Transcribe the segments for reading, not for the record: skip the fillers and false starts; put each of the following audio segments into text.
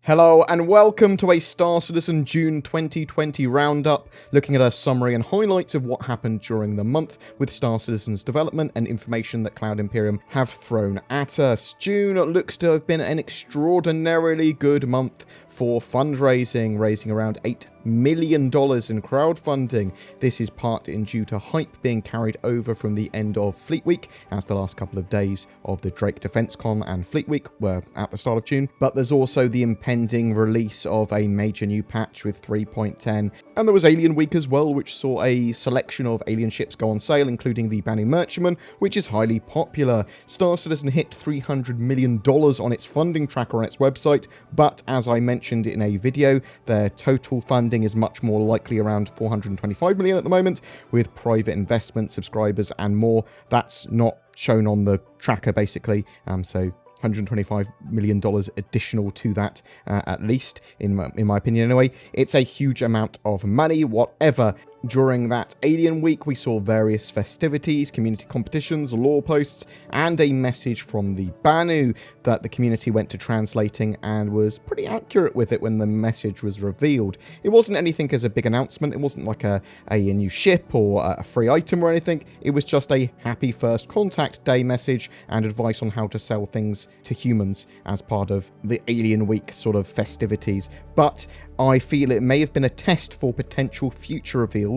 Hello and welcome to a Star Citizen June 2020 roundup, looking at a summary and highlights of what happened during the month with Star Citizen's development and information that Cloud Imperium have thrown at us. June looks to have been an extraordinarily good month for fundraising, raising around $8 million in crowdfunding. This is part in due to hype being carried over from the end of Fleet Week, as the last couple of days of the Drake Defense Con and Fleet Week were at the start of June. But there's also the impending release of a major new patch with 3.10, and there was Alien Week as well, which saw a selection of alien ships go on sale, including the Banu Merchantman, which is highly popular. Star Citizen hit $300 million on its funding tracker on its website, but as I mentioned in a video, their total funding is much more likely around $425 million at the moment, with private investment, subscribers and more. That's not shown on the tracker basically, so $125 million additional to that, at least, in my opinion anyway. It's a huge amount of money, whatever. During that Alien Week, we saw various festivities, community competitions, lore posts, and a message from the Banu that the community went to translating and was pretty accurate with it when the message was revealed. It wasn't anything as a big announcement. It wasn't like a new ship or a free item or anything. It was just a happy first contact day message and advice on how to sell things to humans as part of the Alien Week sort of festivities. But I feel it may have been a test for potential future reveals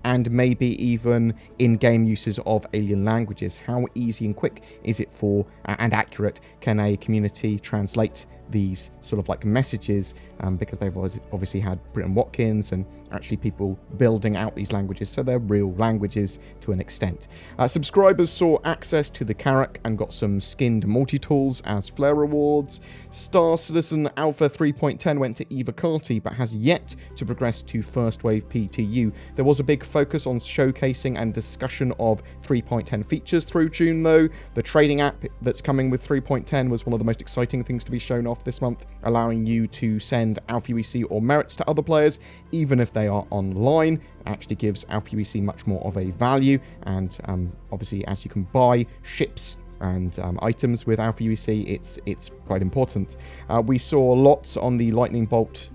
and maybe even in-game uses of alien languages. How easy and quick is it for, and accurate, can a community translate these sort of like messages, because they've obviously had Britton Watkins and actually people building out these languages, so they're real languages to an extent. Subscribers saw access to the Carrack and got some skinned multi-tools as flare rewards. Star Citizen Alpha 3.10 went to EVOCATI but has yet to progress to First Wave PTU. There was a big focus on showcasing and discussion of 3.10 features through June though. The trading app that's coming with 3.10 was one of the most exciting things to be shown off this month, allowing you to send Alpha UEC or merits to other players, even if they are online. It actually gives Alpha UEC much more of a value, and obviously as you can buy ships and items with Alpha UEC, it's quite important. We saw lots on the Lightning Bolt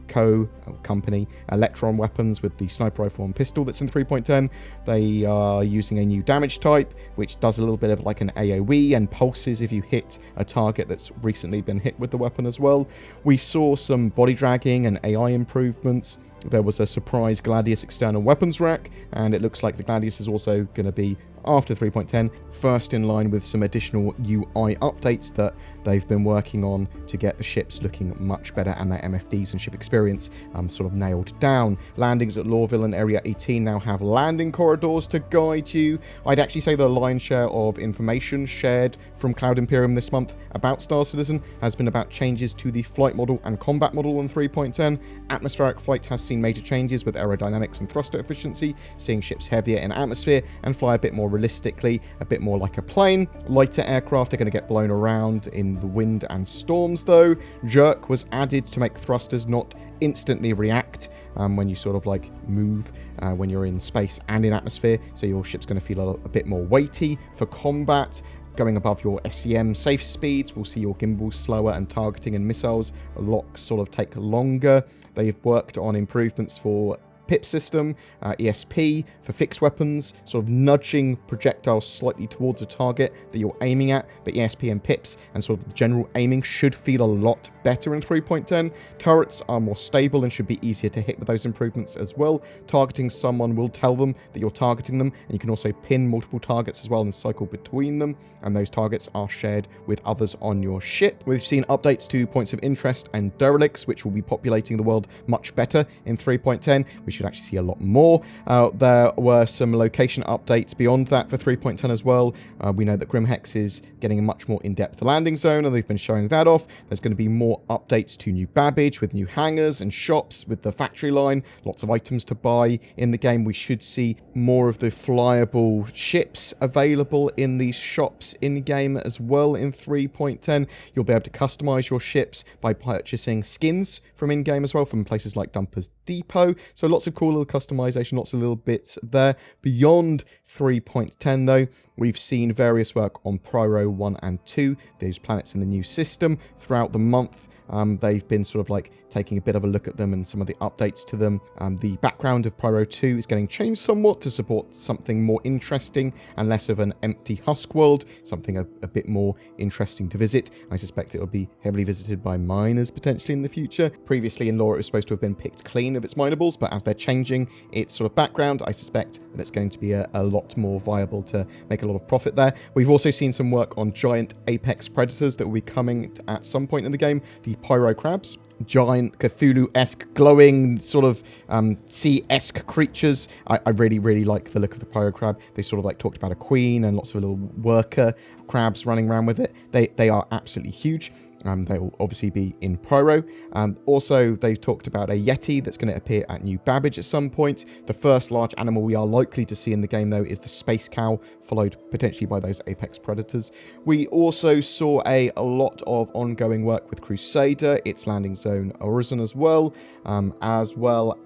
company Electron weapons with the sniper rifle and pistol that's in 3.10. They are using a new damage type, which does a little bit of like an AoE and pulses if you hit a target that's recently been hit with the weapon as well. We saw some body dragging and AI improvements. There was a surprise Gladius external weapons rack, and it looks like the Gladius is also going to be, after 3.10, first in line with some additional UI updates that they've been working on to get the ships looking much better and their MFDs and ship experience sort of nailed down. Landings at Lorville and Area 18 now have landing corridors to guide you. I'd actually say the lion's share of information shared from Cloud Imperium this month about Star Citizen has been about changes to the flight model and combat model in 3.10. Atmospheric flight has seen major changes with aerodynamics and thruster efficiency, seeing ships heavier in atmosphere and fly a bit more realistically, a bit more like a plane. Lighter aircraft are going to get blown around in the wind and storms though. Jerk was added to make thrusters not instantly react when you sort of like move when you're in space and in atmosphere, so your ship's going to feel a bit more weighty for combat. Going above your SCM safe speeds will see your gimbals slower, and targeting and missiles locks sort of take longer. They've worked on improvements for PIP system, ESP for fixed weapons, sort of nudging projectiles slightly towards a target that you're aiming at, but ESP and PIPs and sort of the general aiming should feel a lot better in 3.10. Turrets are more stable and should be easier to hit with those improvements as well. Targeting someone will tell them that you're targeting them, and you can also pin multiple targets as well and cycle between them, and those targets are shared with others on your ship. We've seen updates to points of interest and derelicts, which will be populating the world much better in 3.10. We should actually see a lot more. There were some location updates beyond that for 3.10 as well. We know that Grimhex is getting a much more in-depth landing zone, and they've been showing that off. There's going to be more updates to New Babbage with new hangars and shops with the factory line. Lots of items to buy in the game. We should see more of the flyable ships available in these shops in-game as well in 3.10. You'll be able to customize your ships by purchasing skins from in-game as well from places like Dumpers Depot. So lots of cool little customization, lots of little bits there. Beyond 3.10 though, we've seen various work on Pyro 1 and 2, those planets in the new system throughout the month. They've been sort of like taking a bit of a look at them and some of the updates to them. The background of Pyro 2 is getting changed somewhat to support something more interesting and less of an empty husk world, something a bit more interesting to visit. I suspect it will be heavily visited by miners potentially in the future. Previously in lore it was supposed to have been picked clean of its minables, but as they're changing its sort of background, I suspect that it's going to be a lot more viable to make a lot of profit there. We've also seen some work on giant apex predators that will be coming at some point in the game, the Pyro Crabs. Giant Cthulhu-esque, glowing, sort of sea-esque creatures. I really, really like the look of the Pyro Crab. They sort of like talked about a queen and lots of little worker crabs running around with it. They are absolutely huge. They will obviously be in Pyro. Also, they've talked about a Yeti that's going to appear at New Babbage at some point. The first large animal we are likely to see in the game, though, is the Space Cow, followed potentially by those Apex Predators. We also saw a lot of ongoing work with Crusader, its landing zone Horizon as well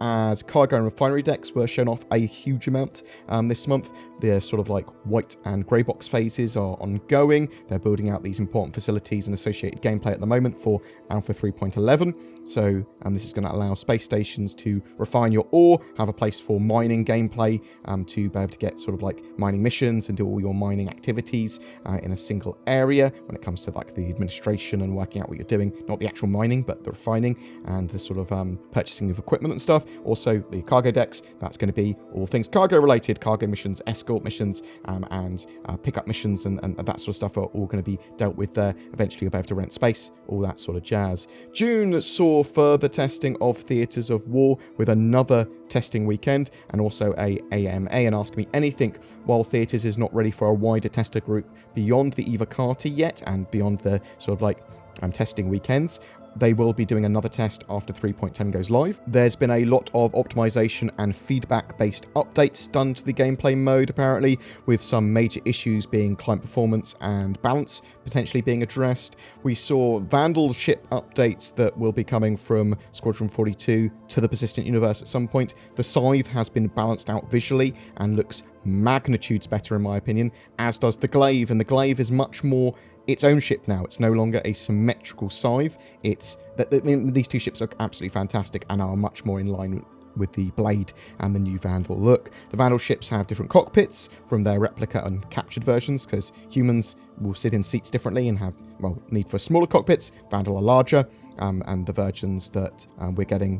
as cargo and refinery decks were shown off a huge amount this month. Their sort of like white and grey box phases are ongoing. They're building out these important facilities and associated gameplay at the moment for Alpha 3.11. So this is going to allow space stations to refine your ore, have a place for mining gameplay, to be able to get sort of like mining missions and do all your mining activities in a single area when it comes to like the administration and working out what you're doing. Not the actual mining, but the refining and the sort of purchasing of equipment and stuff. Also, the cargo decks, that's going to be all things cargo related, cargo missions, escort missions, and pickup missions and that sort of stuff are all going to be dealt with there. Eventually you'll be able to rent space, all that sort of jazz. June saw further testing of Theatres of War with another testing weekend and also a AMA and Ask Me Anything. While Theatres is not ready for a wider tester group beyond the EVOCATI yet and beyond the sort of like testing weekends, they will be doing another test after 3.10 goes live. There's been a lot of optimization and feedback-based updates done to the gameplay mode, apparently, with some major issues being client performance and balance potentially being addressed. We saw Vandal ship updates that will be coming from Squadron 42 to the Persistent Universe at some point. The Scythe has been balanced out visually and looks magnitudes better in my opinion, as does the Glaive, and the Glaive is much more its own ship now. It's no longer a symmetrical scythe. These two ships are absolutely fantastic and are much more in line with the Blade and the new Vandal look. The Vandal ships have different cockpits from their replica and captured versions, because humans will sit in seats differently and have, need for smaller cockpits. Vandal are larger, and the versions that we're getting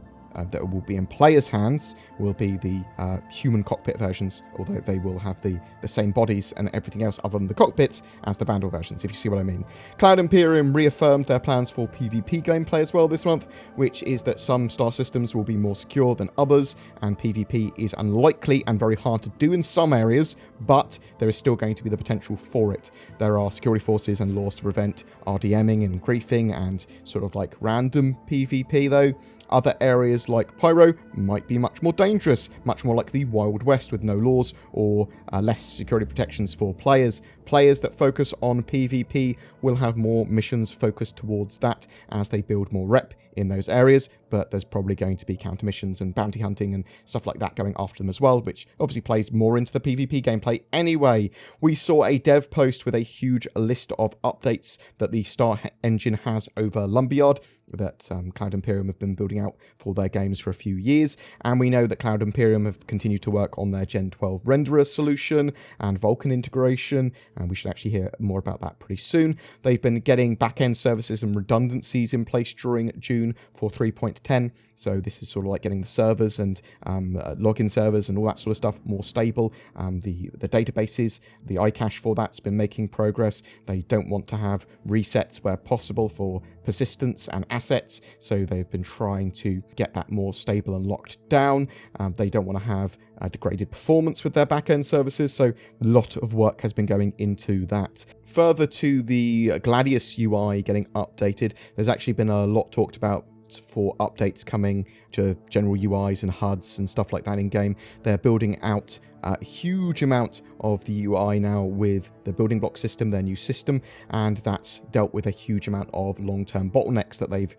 that will be in players' hands will be the human cockpit versions, although they will have the same bodies and everything else other than the cockpits as the Vandal versions, if you see what I mean. Cloud Imperium reaffirmed their plans for PvP gameplay as well this month, which is that some star systems will be more secure than others, and PvP is unlikely and very hard to do in some areas, but there is still going to be the potential for it. There are security forces and laws to prevent RDMing and griefing and sort of like random PvP though. Other areas like Pyro might be much more dangerous, much more like the Wild West with no laws or less security protections for players. Players that focus on PvP will have more missions focused towards that as they build more rep in those areas, but there's probably going to be counter missions and bounty hunting and stuff like that going after them as well, which obviously plays more into the PvP gameplay anyway. We saw a dev post with a huge list of updates that the StarEngine has over Lumberyard that Cloud Imperium have been building out for their games for a few years, and we know that Cloud Imperium have continued to work on their Gen 12 renderer solution and Vulkan integration, and we should actually hear more about that pretty soon. They've been getting back-end services and redundancies in place during June for 3.10, so this is sort of like getting the servers and login servers and all that sort of stuff more stable. The databases, the iCache for that's been making progress. They don't want to have resets where possible for persistence and assets, so they've been trying to get that more stable and locked down. They don't want to have degraded performance with their back-end services, so a lot of work has been going into that. Further to the Gladius UI getting updated, there's actually been a lot talked about for updates coming to general UIs and HUDs and stuff like that in game. They're building out a huge amount of the UI now with the building block system, their new system, and that's dealt with a huge amount of long-term bottlenecks that they've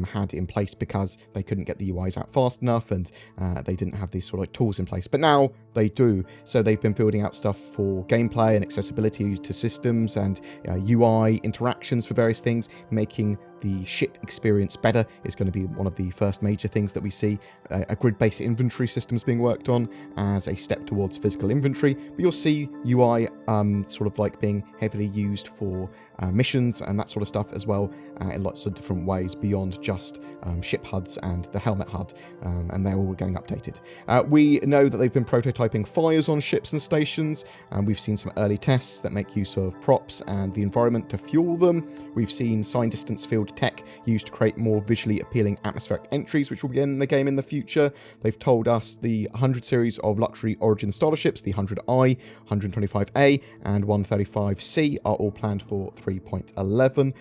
had in place because they couldn't get the UIs out fast enough and they didn't have these sort of like tools in place, but now they do. So they've been building out stuff for gameplay and accessibility to systems and UI interactions for various things, making the ship experience better is going to be one of the first major things that we see. A grid-based inventory system is being worked on as a step towards physical inventory, but you'll see UI sort of like being heavily used for missions and that sort of stuff as well, in lots of different ways beyond just ship HUDs and the helmet HUD, and they're all getting updated. We know that they've been prototyping fires on ships and stations, and we've seen some early tests that make use of props and the environment to fuel them. We've seen sign distance field tech used to create more visually appealing atmospheric entries, which will be in the game in the future. They've told us the 100 series of luxury Origin starter ships, the 100i, 125a, and 135c, are all planned for 3.11,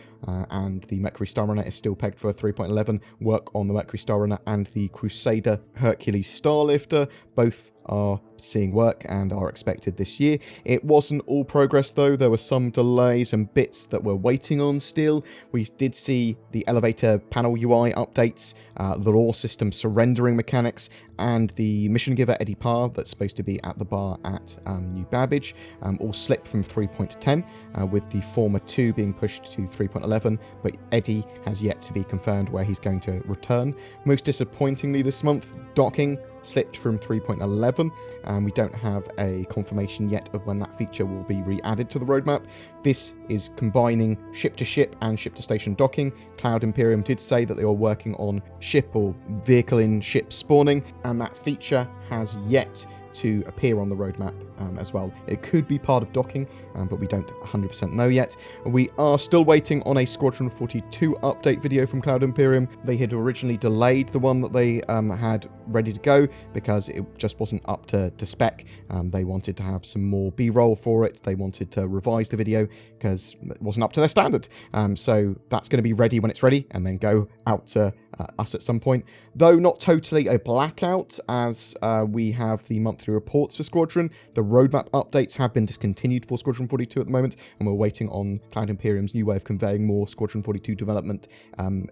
and the Mercury Star Runner is still pegged for 3.11. Work on the Mercury Star Runner and the Crusader Hercules Starlifter both are seeing work and are expected this year. It wasn't all progress though. There were some delays and bits that we're waiting on still. We did see the elevator panel UI updates, the law system surrendering mechanics, and the mission giver Eddie Parr that's supposed to be at the bar at New Babbage all slipped from 3.10, with the former 2 being pushed to 3.11, but Eddie has yet to be confirmed where he's going to return. Most disappointingly this month, docking slipped from 3.11, and we don't have a confirmation yet of when that feature will be re-added to the roadmap. This is combining ship-to-ship and ship-to-station docking. Cloud Imperium did say that they are working on ship or vehicle-in-ship spawning, and that feature has yet to appear on the roadmap as well. It could be part of docking, but we don't 100% know yet. We are still waiting on a Squadron 42 update video from Cloud Imperium. They had originally delayed the one that they had ready to go because it just wasn't up to spec. They wanted to have some more B-roll for it. They wanted to revise the video because it wasn't up to their standard. So that's going to be ready when it's ready and then go out to us at some point. Though not totally a blackout, as we have the monthly reports for Squadron. The roadmap updates have been discontinued for Squadron 42 at the moment, and we're waiting on Cloud Imperium's new way of conveying more Squadron 42 development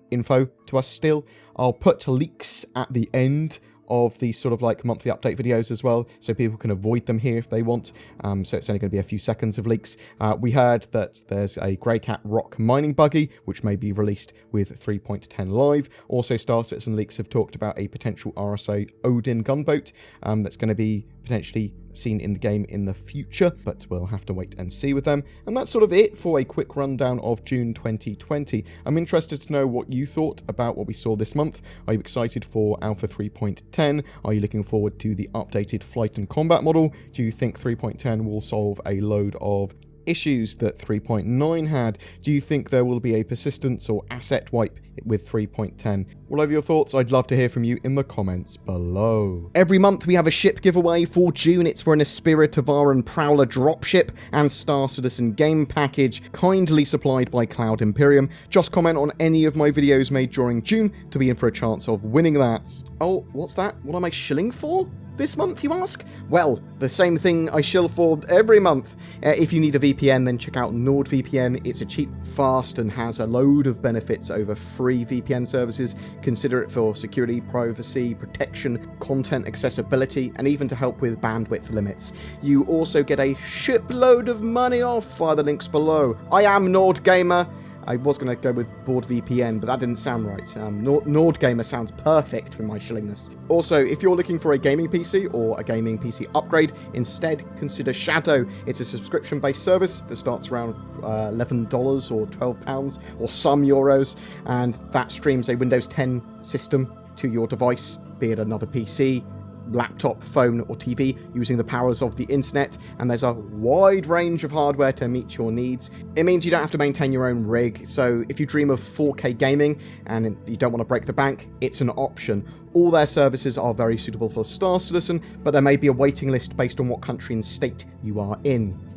info to us still. I'll put leaks at the end of these sort of like monthly update videos as well, so people can avoid them here if they want. So it's only going to be a few seconds of leaks. We heard that there's a Greycat rock mining buggy which may be released with 3.10 live. Also, Star Citizen leaks have talked about a potential RSA Odin gunboat that's going to be potentially seen in the game in the future, but we'll have to wait and see with them. And that's sort of it for a quick rundown of June 2020. I'm interested to know what you thought about what we saw this month. Are you excited for Alpha 3.10? Are you looking forward to the updated flight and combat model? Do you think 3.10 will solve a load of issues that 3.9 had? Do you think there will be a persistence or asset wipe with 3.10? Whatever your thoughts, I'd love to hear from you in the comments below. Every month we have a ship giveaway. For June it's for an Aspira Tavaran Prowler dropship and Star Citizen game package, kindly supplied by Cloud Imperium. Just comment on any of my videos made during June to be in for a chance of winning that. Oh, what's that? What am I shilling for this month, you ask? Well, the same thing I shill for every month. If you need a VPN, then check out NordVPN. It's a cheap, fast, and has a load of benefits over free VPN services. Consider it for security, privacy, protection, content accessibility, and even to help with bandwidth limits. You also get a shipload of money off via the links below. I am BoredGamer. I was going to go with BoredVPN, but that didn't sound right. NordGamer sounds perfect for my shillingness. Also, if you're looking for a gaming PC or a gaming PC upgrade, instead consider Shadow. It's a subscription-based service that starts around $11 or £12 or some euros, and that streams a Windows 10 system to your device, be it another PC, laptop, phone, or TV, using the powers of the internet, and there's a wide range of hardware to meet your needs. It means you don't have to maintain your own rig, so if you dream of 4K gaming and you don't want to break the bank, it's an option. All their services are very suitable for Star Citizen, but there may be a waiting list based on what country and state you are in.